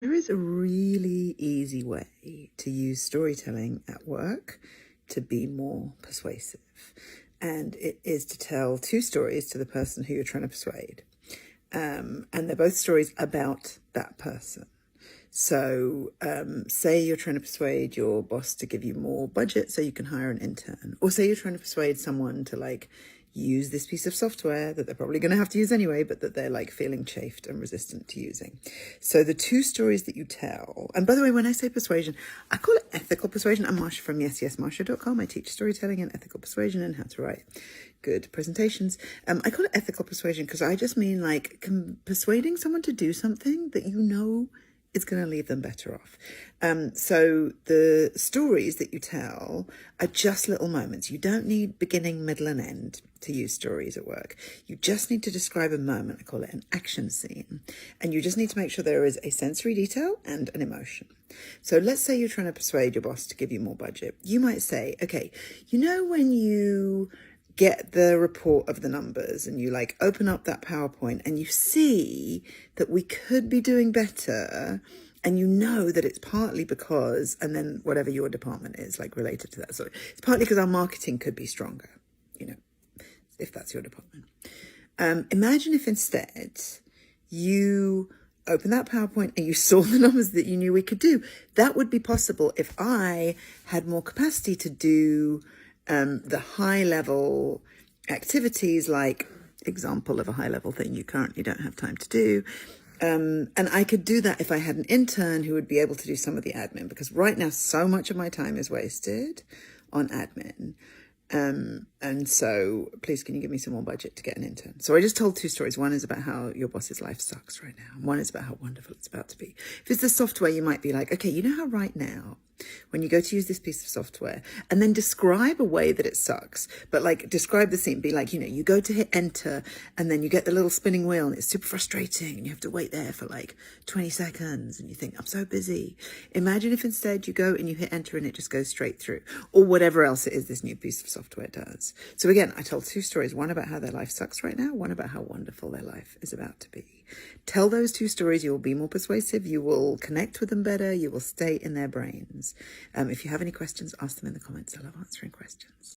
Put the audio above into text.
There is a really easy way to use storytelling at work to be more persuasive. And it is to tell two stories to the person who you're trying to persuade. And they're both stories about that person. So say you're trying to persuade your boss to give you more budget so you can hire an intern. Or say you're trying to persuade someone to use this piece of software that they're probably going to have to use anyway, but that they're feeling chafed and resistant to using. So the two stories that you tell, and by the way, when I say persuasion, I call it ethical persuasion. I'm Marsha from yesyesmarsha.com. I teach storytelling and ethical persuasion and how to write good presentations. I call it ethical persuasion because I just mean persuading someone to do something that you know is going to leave them better off. So the stories that you tell are just little moments. You don't need beginning, middle, and end to use stories at work. You just need to describe a moment. I call it an action scene. And you just need to make sure there is a sensory detail and an emotion. So let's say you're trying to persuade your boss to give you more budget. You might say, okay, when you get the report of the numbers and you open up that PowerPoint and you see that we could be doing better, and you know that it's partly because, and then whatever your department is related to that. So it's partly because our marketing could be stronger, if that's your department. Imagine if instead you open that PowerPoint and you saw the numbers that you knew we could do. That would be possible if I had more capacity to do the high level activities, example of a high level thing you currently don't have time to do. And I could do that if I had an intern who would be able to do some of the admin, because right now so much of my time is wasted on admin. And so please, can you give me some more budget to get an intern? So I just told two stories. One is about how your boss's life sucks right now. And one is about how wonderful it's about to be. If it's the software, you might be okay, how right now, when you go to use this piece of software, and then describe a way that it sucks, but describe the scene, be you go to hit enter and then you get the little spinning wheel and it's super frustrating and you have to wait there for 20 seconds and you think, I'm so busy. Imagine if instead you go and you hit enter and it just goes straight through, or whatever else it is this new piece of software does. So again, I told two stories, one about how their life sucks right now, one about how wonderful their life is about to be. Tell those two stories, you will be more persuasive, you will connect with them better, you will stay in their brains. If you have any questions, ask them in the comments. I love answering questions.